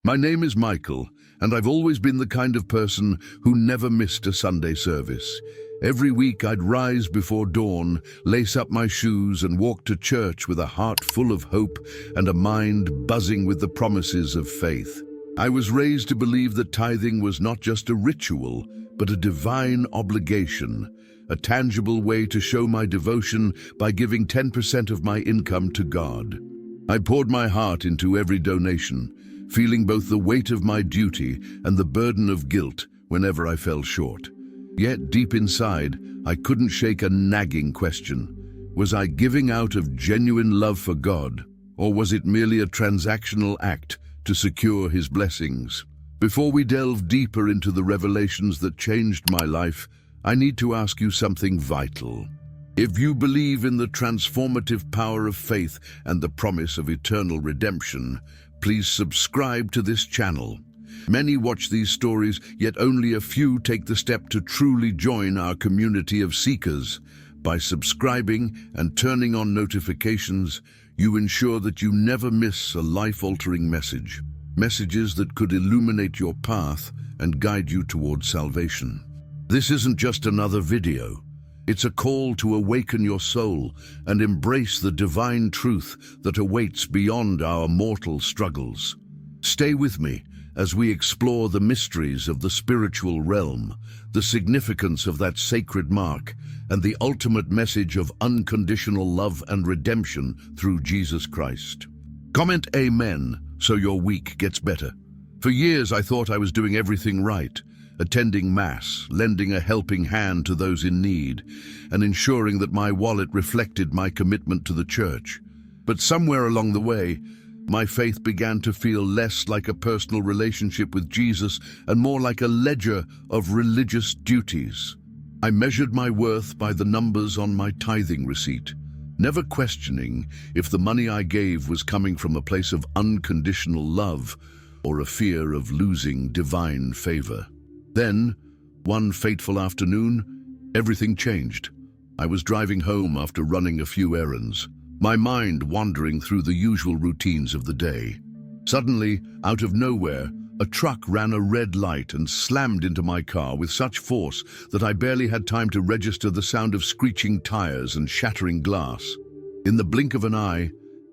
My name is Michael, and I've always been the kind of person who never missed a Sunday service. Every week I'd rise before dawn, lace up my shoes and walk to church with a heart full of hope and a mind buzzing with the promises of faith. I was raised to believe that tithing was not just a ritual, but a divine obligation, a tangible way to show my devotion by giving 10% of my income to God. I poured my heart into every donation, feeling both the weight of my duty and the burden of guilt whenever I fell short. Yet deep inside, I couldn't shake a nagging question. Was I giving out of genuine love for God, or was it merely a transactional act to secure His blessings? Before we delve deeper into the revelations that changed my life, I need to ask you something vital. If you believe in the transformative power of faith and the promise of eternal redemption, please subscribe to this channel. Many watch these stories, yet only a few take the step to truly join our community of seekers. By subscribing and turning on notifications, you ensure that you never miss a life-altering message. Messages that could illuminate your path and guide you towards salvation. This isn't just another video. It's a call to awaken your soul and embrace the divine truth that awaits beyond our mortal struggles. Stay with me as we explore the mysteries of the spiritual realm, the significance of that sacred mark, and the ultimate message of unconditional love and redemption through Jesus Christ. Comment Amen so your week gets better. For years I thought I was doing everything right, attending Mass, lending a helping hand to those in need, and ensuring that my wallet reflected my commitment to the church. But somewhere along the way, my faith began to feel less like a personal relationship with Jesus and more like a ledger of religious duties. I measured my worth by the numbers on my tithing receipt, never questioning if the money I gave was coming from a place of unconditional love or a fear of losing divine favor. Then, one fateful afternoon, everything changed. I was driving home after running a few errands, my mind wandering through the usual routines of the day. Suddenly, out of nowhere, a truck ran a red light and slammed into my car with such force that I barely had time to register the sound of screeching tires and shattering glass. In the blink of an eye,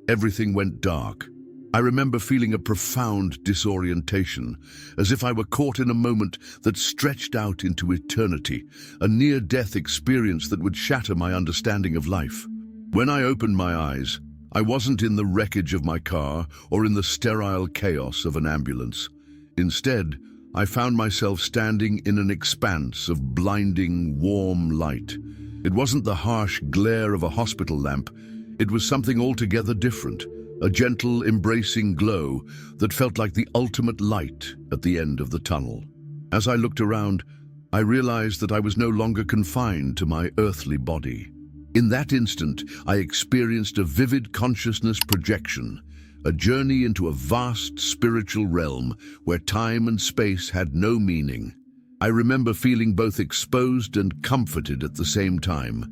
everything went dark. I remember feeling a profound disorientation, as if I were caught in a moment that stretched out into eternity, a near-death experience that would shatter my understanding of life. When I opened my eyes, I wasn't in the wreckage of my car or in the sterile chaos of an ambulance. Instead, I found myself standing in an expanse of blinding, warm light. It wasn't the harsh glare of a hospital lamp. It was something altogether different. A gentle, embracing glow that felt like the ultimate light at the end of the tunnel. As I looked around, I realized that I was no longer confined to my earthly body. In that instant, I experienced a vivid consciousness projection, a journey into a vast spiritual realm where time and space had no meaning. I remember feeling both exposed and comforted at the same time,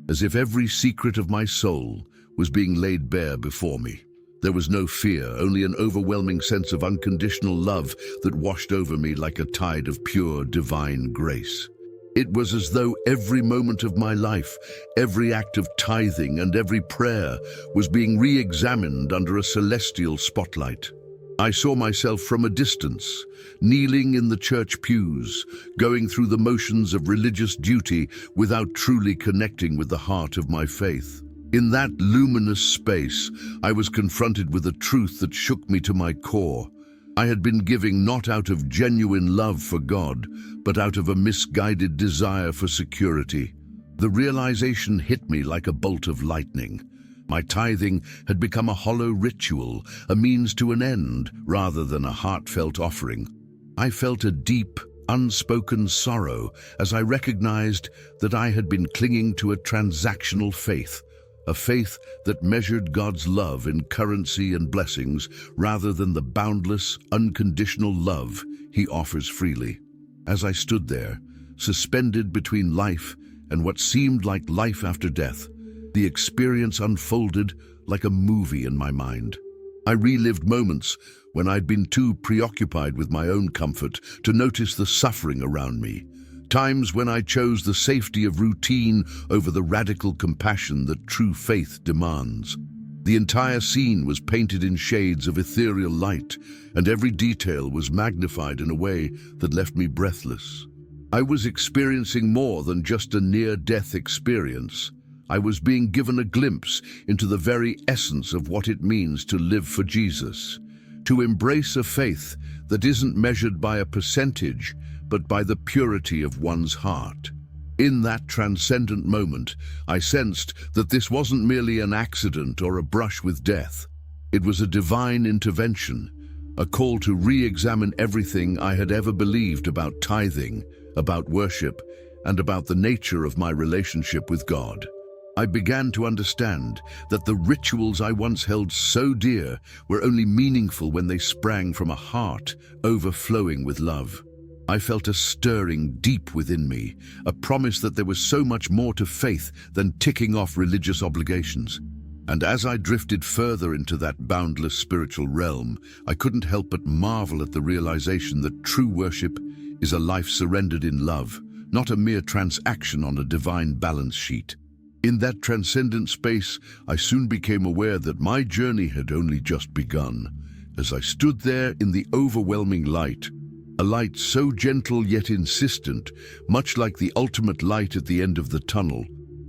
as if every secret of my soul was being laid bare before me. There was no fear, only an overwhelming sense of unconditional love that washed over me like a tide of pure divine grace. It was as though every moment of my life, every act of tithing and every prayer was being re-examined under a celestial spotlight. I saw myself from a distance, kneeling in the church pews, going through the motions of religious duty without truly connecting with the heart of my faith. In that luminous space, I was confronted with a truth that shook me to my core. I had been giving not out of genuine love for God, but out of a misguided desire for security. The realization hit me like a bolt of lightning. My tithing had become a hollow ritual, a means to an end, rather than a heartfelt offering. I felt a deep, unspoken sorrow as I recognized that I had been clinging to a transactional faith, a faith that measured God's love in currency and blessings rather than the boundless, unconditional love He offers freely. As I stood there, suspended between life and what seemed like life after death, the experience unfolded like a movie in my mind. I relived moments when I'd been too preoccupied with my own comfort to notice the suffering around me. Times when I chose the safety of routine over the radical compassion that true faith demands. The entire scene was painted in shades of ethereal light, and every detail was magnified in a way that left me breathless. I was experiencing more than just a near-death experience. I was being given a glimpse into the very essence of what it means to live for Jesus, to embrace a faith that isn't measured by a percentage, but by the purity of one's heart. In that transcendent moment, I sensed that this wasn't merely an accident or a brush with death. It was a divine intervention, a call to re-examine everything I had ever believed about tithing, about worship, and about the nature of my relationship with God. I began to understand that the rituals I once held so dear were only meaningful when they sprang from a heart overflowing with love. I felt a stirring deep within me, a promise that there was so much more to faith than ticking off religious obligations. And as I drifted further into that boundless spiritual realm, I couldn't help but marvel at the realization that true worship is a life surrendered in love, not a mere transaction on a divine balance sheet. In that transcendent space, I soon became aware that my journey had only just begun. As I stood there in the overwhelming light, a light so gentle yet insistent, much like the ultimate light at the end of the tunnel,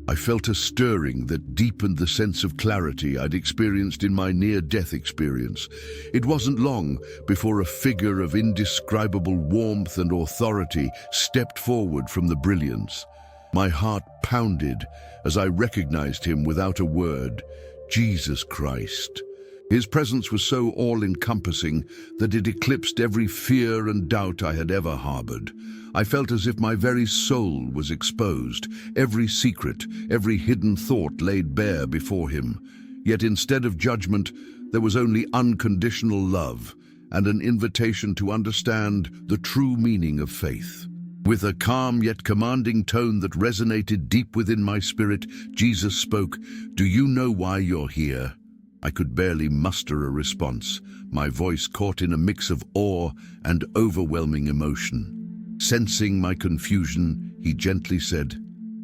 I felt a stirring that deepened the sense of clarity I'd experienced in my near-death experience. It wasn't long before a figure of indescribable warmth and authority stepped forward from the brilliance. My heart pounded as I recognized him without a word: Jesus Christ. His presence was so all-encompassing that it eclipsed every fear and doubt I had ever harbored. I felt as if my very soul was exposed, every secret, every hidden thought laid bare before him. Yet instead of judgment, there was only unconditional love and an invitation to understand the true meaning of faith. With a calm yet commanding tone that resonated deep within my spirit, Jesus spoke, "Do you know why you're here?" I could barely muster a response, my voice caught in a mix of awe and overwhelming emotion. Sensing my confusion, he gently said,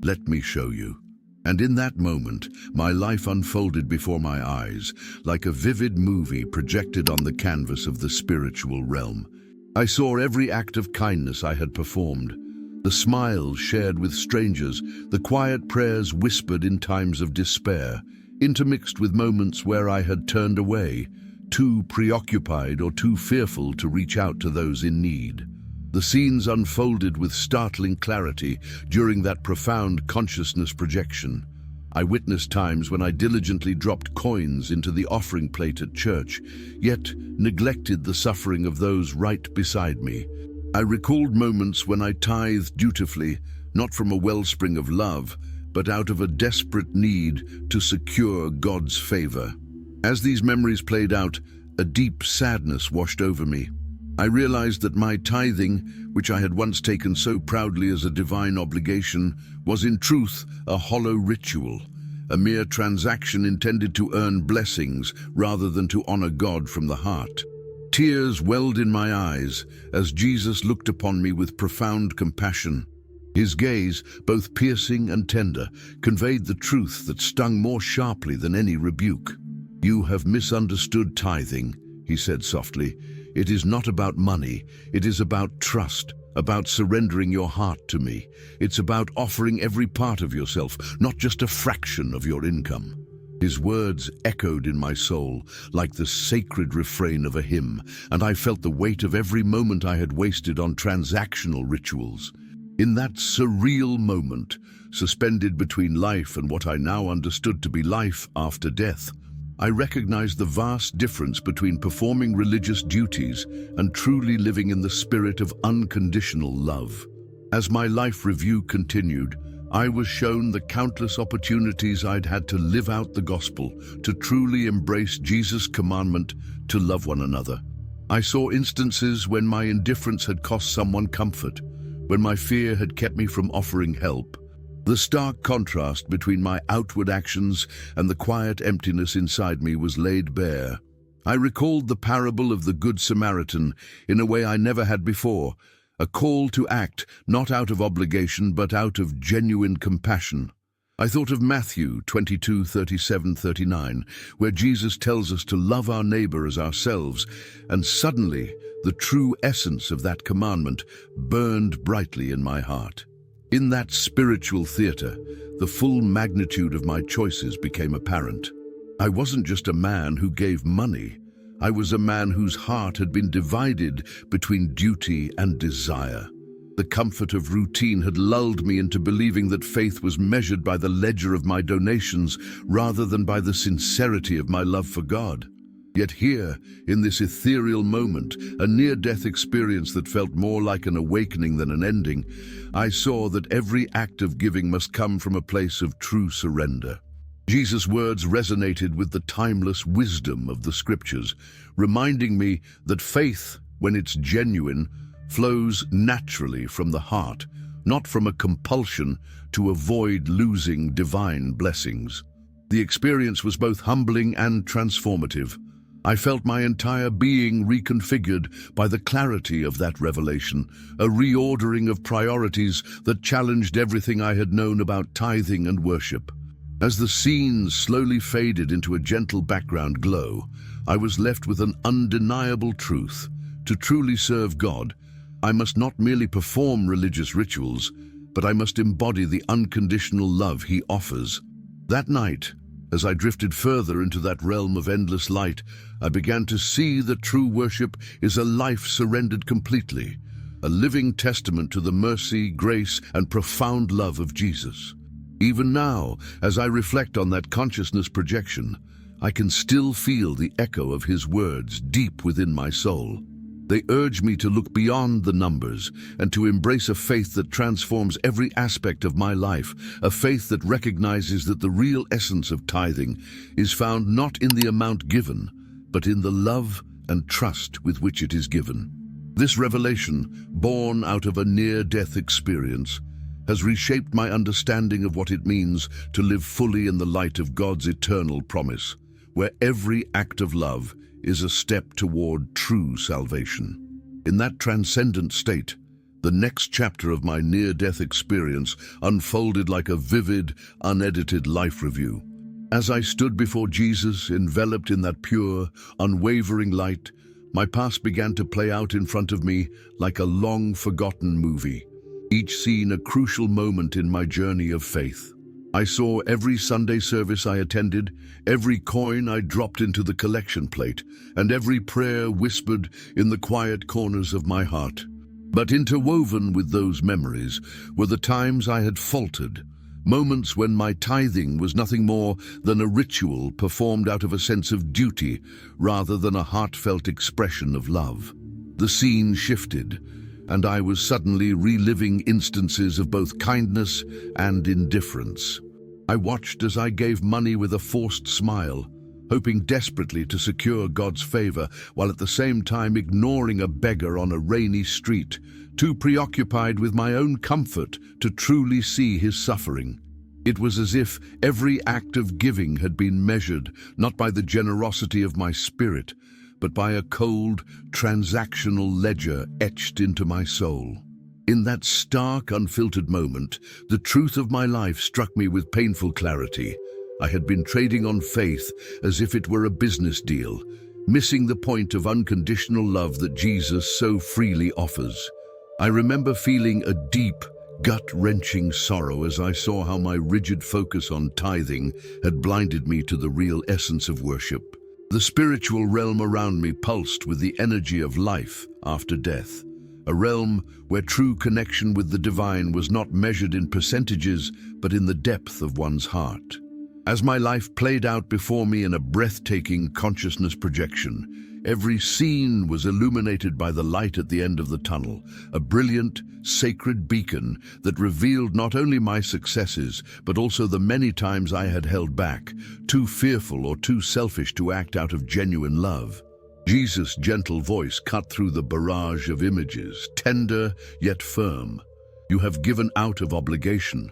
"Let me show you." And in that moment, my life unfolded before my eyes, like a vivid movie projected on the canvas of the spiritual realm. I saw every act of kindness I had performed, the smiles shared with strangers, the quiet prayers whispered in times of despair, intermixed with moments where I had turned away, too preoccupied or too fearful to reach out to those in need. The scenes unfolded with startling clarity during that profound consciousness projection. I witnessed times when I diligently dropped coins into the offering plate at church, yet neglected the suffering of those right beside me. I recalled moments when I tithed dutifully, not from a wellspring of love, but out of a desperate need to secure God's favor. As these memories played out, a deep sadness washed over me. I realized that my tithing, which I had once taken so proudly as a divine obligation, was in truth a hollow ritual, a mere transaction intended to earn blessings rather than to honor God from the heart. Tears welled in my eyes as Jesus looked upon me with profound compassion. His gaze, both piercing and tender, conveyed the truth that stung more sharply than any rebuke. "You have misunderstood tithing," he said softly. "It is not about money. It is about trust, about surrendering your heart to me. It's about offering every part of yourself, not just a fraction of your income." His words echoed in my soul like the sacred refrain of a hymn, and I felt the weight of every moment I had wasted on transactional rituals. In that surreal moment, suspended between life and what I now understood to be life after death, I recognized the vast difference between performing religious duties and truly living in the spirit of unconditional love. As my life review continued, I was shown the countless opportunities I'd had to live out the gospel, to truly embrace Jesus' commandment to love one another. I saw instances when my indifference had cost someone comfort, when my fear had kept me from offering help. The stark contrast between my outward actions and the quiet emptiness inside me was laid bare. I recalled the parable of the Good Samaritan in a way I never had before, a call to act not out of obligation but out of genuine compassion. I thought of Matthew 22:37-39, where Jesus tells us to love our neighbor as ourselves, and suddenly the true essence of that commandment burned brightly in my heart. In that spiritual theater, the full magnitude of my choices became apparent. I wasn't just a man who gave money. I was a man whose heart had been divided between duty and desire. The comfort of routine had lulled me into believing that faith was measured by the ledger of my donations rather than by the sincerity of my love for God. Yet here, in this ethereal moment, a near-death experience that felt more like an awakening than an ending, I saw that every act of giving must come from a place of true surrender. Jesus' words resonated with the timeless wisdom of the Scriptures, reminding me that faith, when it's genuine, flows naturally from the heart, not from a compulsion to avoid losing divine blessings. The experience was both humbling and transformative. I felt my entire being reconfigured by the clarity of that revelation, a reordering of priorities that challenged everything I had known about tithing and worship. As the scenes slowly faded into a gentle background glow, I was left with an undeniable truth. To truly serve God, I must not merely perform religious rituals, but I must embody the unconditional love He offers. That night, as I drifted further into that realm of endless light, I began to see that true worship is a life surrendered completely, a living testament to the mercy, grace, and profound love of Jesus. Even now, as I reflect on that consciousness projection, I can still feel the echo of His words deep within my soul. They urge me to look beyond the numbers and to embrace a faith that transforms every aspect of my life, a faith that recognizes that the real essence of tithing is found not in the amount given, but in the love and trust with which it is given. This revelation, born out of a near-death experience, has reshaped my understanding of what it means to live fully in the light of God's eternal promise, where every act of love is a step toward true salvation. In that transcendent state, the next chapter of my near-death experience unfolded like a vivid, unedited life review. As I stood before Jesus, enveloped in that pure, unwavering light, my past began to play out in front of me like a long-forgotten movie, each scene a crucial moment in my journey of faith. I saw every Sunday service I attended, every coin I dropped into the collection plate, and every prayer whispered in the quiet corners of my heart. But interwoven with those memories were the times I had faltered, moments when my tithing was nothing more than a ritual performed out of a sense of duty rather than a heartfelt expression of love. The scene shifted, and I was suddenly reliving instances of both kindness and indifference. I watched as I gave money with a forced smile, hoping desperately to secure God's favor, while at the same time ignoring a beggar on a rainy street, too preoccupied with my own comfort to truly see his suffering. It was as if every act of giving had been measured not by the generosity of my spirit, but by a cold, transactional ledger etched into my soul. In that stark, unfiltered moment, the truth of my life struck me with painful clarity. I had been trading on faith as if it were a business deal, missing the point of unconditional love that Jesus so freely offers. I remember feeling a deep, gut-wrenching sorrow as I saw how my rigid focus on tithing had blinded me to the real essence of worship. The spiritual realm around me pulsed with the energy of life after death, a realm where true connection with the divine was not measured in percentages, but in the depth of one's heart. As my life played out before me in a breathtaking consciousness projection, every scene was illuminated by the light at the end of the tunnel, a brilliant, sacred beacon that revealed not only my successes, but also the many times I had held back, too fearful or too selfish to act out of genuine love. Jesus' gentle voice cut through the barrage of images, tender yet firm. You have given out of obligation,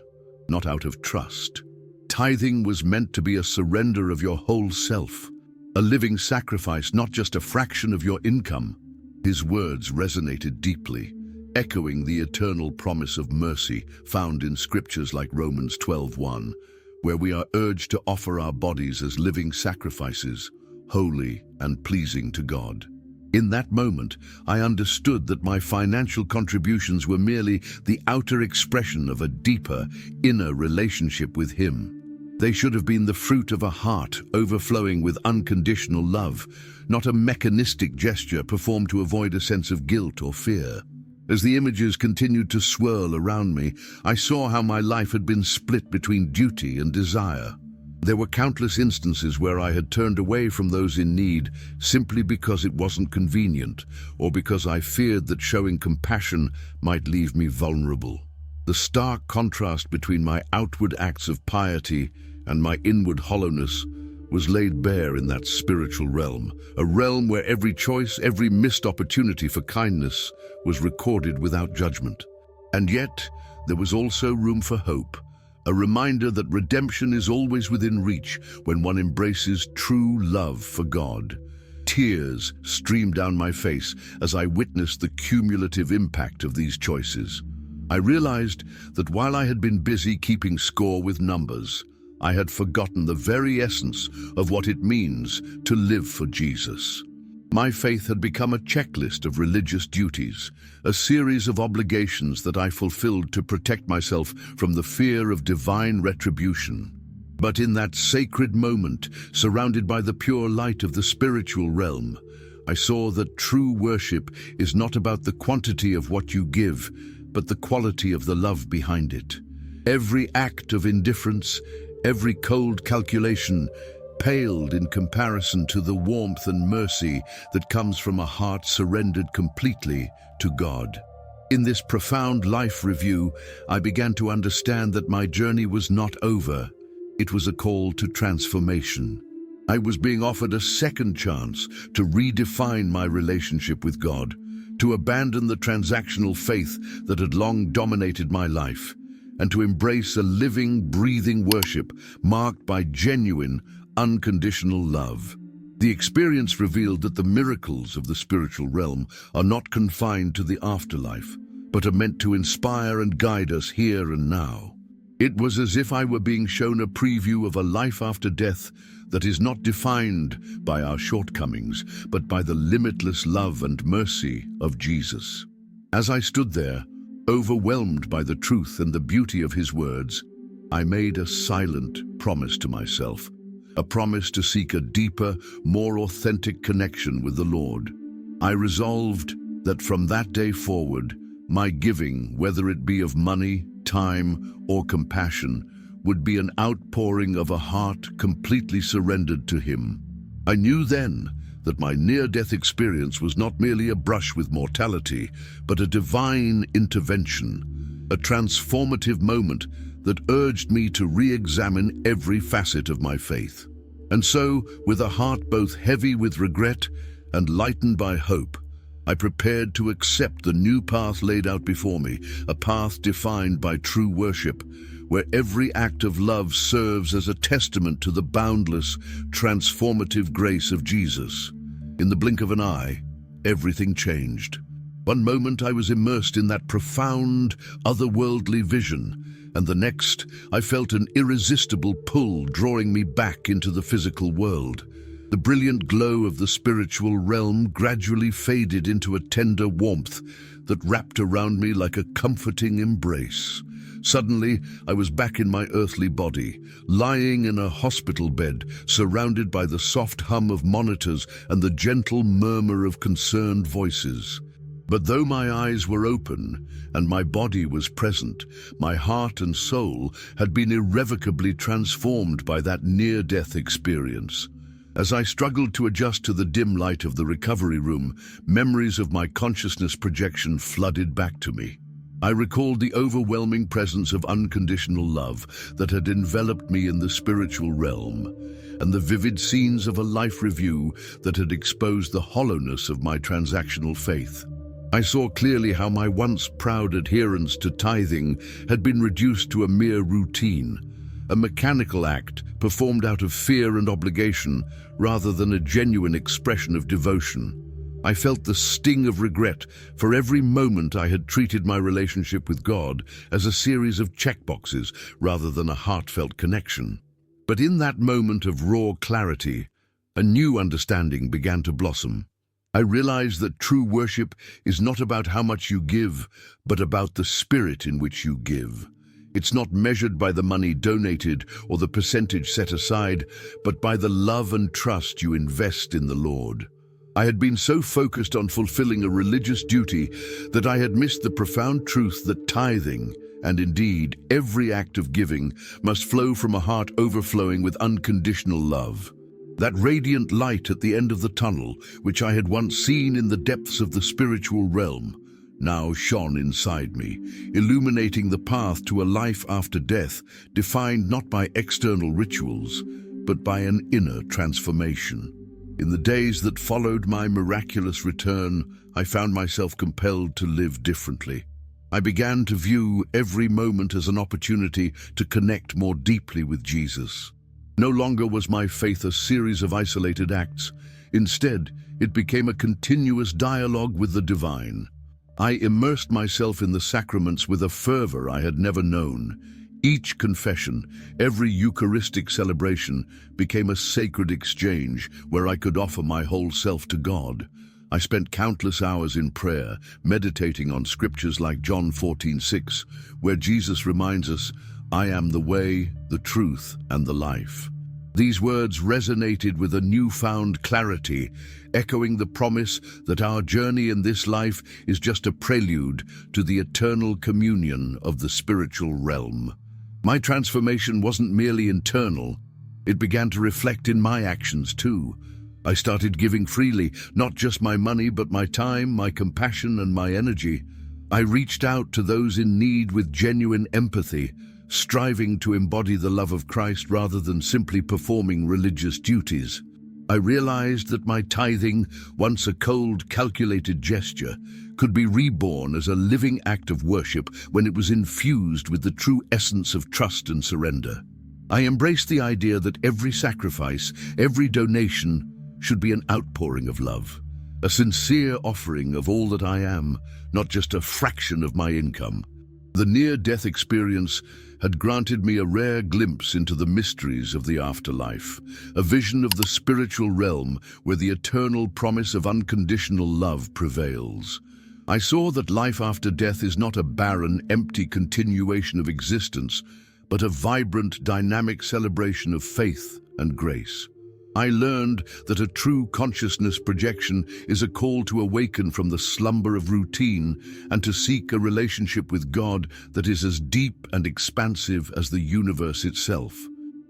not out of trust. Tithing was meant to be a surrender of your whole self, a living sacrifice, not just a fraction of your income. His words resonated deeply, echoing the eternal promise of mercy found in scriptures like Romans 12:1, where we are urged to offer our bodies as living sacrifices, holy and pleasing to God. In that moment, I understood that my financial contributions were merely the outer expression of a deeper, inner relationship with Him. They should have been the fruit of a heart overflowing with unconditional love, not a mechanistic gesture performed to avoid a sense of guilt or fear. As the images continued to swirl around me, I saw how my life had been split between duty and desire. There were countless instances where I had turned away from those in need simply because it wasn't convenient, or because I feared that showing compassion might leave me vulnerable. The stark contrast between my outward acts of piety and my inward hollowness was laid bare in that spiritual realm, a realm where every choice, every missed opportunity for kindness was recorded without judgment. And yet, there was also room for hope, a reminder that redemption is always within reach when one embraces true love for God. Tears streamed down my face as I witnessed the cumulative impact of these choices. I realized that while I had been busy keeping score with numbers, I had forgotten the very essence of what it means to live for Jesus. My faith had become a checklist of religious duties, a series of obligations that I fulfilled to protect myself from the fear of divine retribution. But in that sacred moment, surrounded by the pure light of the spiritual realm, I saw that true worship is not about the quantity of what you give, but the quality of the love behind it. Every act of indifference, every cold calculation, paled in comparison to the warmth and mercy that comes from a heart surrendered completely to God. In this profound life review, I began to understand that my journey was not over. It was a call to transformation. I was being offered a second chance to redefine my relationship with God, to abandon the transactional faith that had long dominated my life, and to embrace a living, breathing worship marked by genuine, unconditional love. The experience revealed that the miracles of the spiritual realm are not confined to the afterlife, but are meant to inspire and guide us here and now. It was as if I were being shown a preview of a life after death that is not defined by our shortcomings, but by the limitless love and mercy of Jesus. As I stood there, overwhelmed by the truth and the beauty of His words, I made a silent promise to myself, a promise to seek a deeper, more authentic connection with the Lord. I resolved that from that day forward, my giving, whether it be of money, time, or compassion, would be an outpouring of a heart completely surrendered to Him. I knew then that my near-death experience was not merely a brush with mortality, but a divine intervention, a transformative moment that urged me to re-examine every facet of my faith. And so, with a heart both heavy with regret and lightened by hope, I prepared to accept the new path laid out before me, a path defined by true worship, where every act of love serves as a testament to the boundless, transformative grace of Jesus. In the blink of an eye, everything changed. One moment I was immersed in that profound, otherworldly vision, and the next I felt an irresistible pull drawing me back into the physical world. The brilliant glow of the spiritual realm gradually faded into a tender warmth that wrapped around me like a comforting embrace. Suddenly, I was back in my earthly body, lying in a hospital bed, surrounded by the soft hum of monitors and the gentle murmur of concerned voices. But though my eyes were open and my body was present, my heart and soul had been irrevocably transformed by that near-death experience. As I struggled to adjust to the dim light of the recovery room, memories of my consciousness projection flooded back to me. I recalled the overwhelming presence of unconditional love that had enveloped me in the spiritual realm, and the vivid scenes of a life review that had exposed the hollowness of my transactional faith. I saw clearly how my once proud adherence to tithing had been reduced to a mere routine, a mechanical act performed out of fear and obligation rather than a genuine expression of devotion. I felt the sting of regret for every moment I had treated my relationship with God as a series of checkboxes rather than a heartfelt connection. But in that moment of raw clarity, a new understanding began to blossom. I realized that true worship is not about how much you give, but about the spirit in which you give. It's not measured by the money donated or the percentage set aside, but by the love and trust you invest in the Lord. I had been so focused on fulfilling a religious duty that I had missed the profound truth that tithing, and indeed every act of giving, must flow from a heart overflowing with unconditional love. That radiant light at the end of the tunnel, which I had once seen in the depths of the spiritual realm, now shone inside me, illuminating the path to a life after death, defined not by external rituals, but by an inner transformation. In the days that followed my miraculous return, I found myself compelled to live differently. I began to view every moment as an opportunity to connect more deeply with Jesus. No longer was my faith a series of isolated acts. Instead, it became a continuous dialogue with the divine. I immersed myself in the sacraments with a fervor I had never known. Each confession, every Eucharistic celebration, became a sacred exchange where I could offer my whole self to God. I spent countless hours in prayer, meditating on scriptures like John 14:6, where Jesus reminds us, "I am the way, the truth, and the life." These words resonated with a newfound clarity, echoing the promise that our journey in this life is just a prelude to the eternal communion of the spiritual realm. My transformation wasn't merely internal, it began to reflect in my actions too. I started giving freely, not just my money, but my time, my compassion, and my energy. I reached out to those in need with genuine empathy, striving to embody the love of Christ rather than simply performing religious duties. I realized that my tithing, once a cold, calculated gesture, could be reborn as a living act of worship when it was infused with the true essence of trust and surrender. I embraced the idea that every sacrifice, every donation, should be an outpouring of love, a sincere offering of all that I am, not just a fraction of my income. The near-death experience had granted me a rare glimpse into the mysteries of the afterlife, a vision of the spiritual realm where the eternal promise of unconditional love prevails. I saw that life after death is not a barren, empty continuation of existence, but a vibrant, dynamic celebration of faith and grace. I learned that a true consciousness projection is a call to awaken from the slumber of routine and to seek a relationship with God that is as deep and expansive as the universe itself.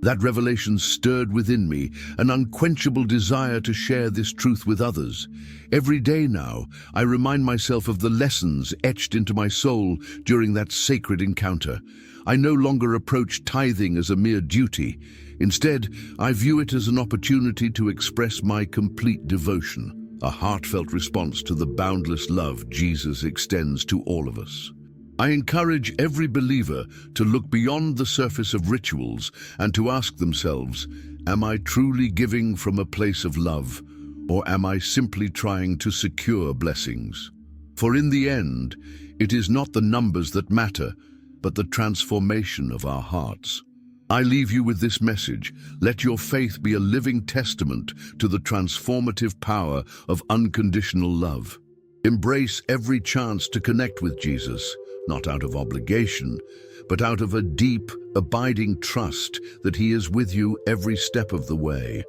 That revelation stirred within me an unquenchable desire to share this truth with others. Every day now, I remind myself of the lessons etched into my soul during that sacred encounter. I no longer approach tithing as a mere duty. Instead, I view it as an opportunity to express my complete devotion, a heartfelt response to the boundless love Jesus extends to all of us. I encourage every believer to look beyond the surface of rituals and to ask themselves, am I truly giving from a place of love, or am I simply trying to secure blessings? For in the end, it is not the numbers that matter, but the transformation of our hearts. I leave you with this message. Let your faith be a living testament to the transformative power of unconditional love. Embrace every chance to connect with Jesus, not out of obligation, but out of a deep, abiding trust that He is with you every step of the way.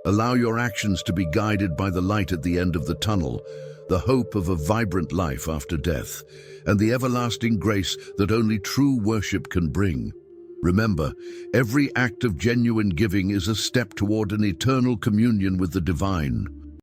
Allow your actions to be guided by the light at the end of the tunnel, the hope of a vibrant life after death, and the everlasting grace that only true worship can bring. Remember, every act of genuine giving is a step toward an eternal communion with the divine.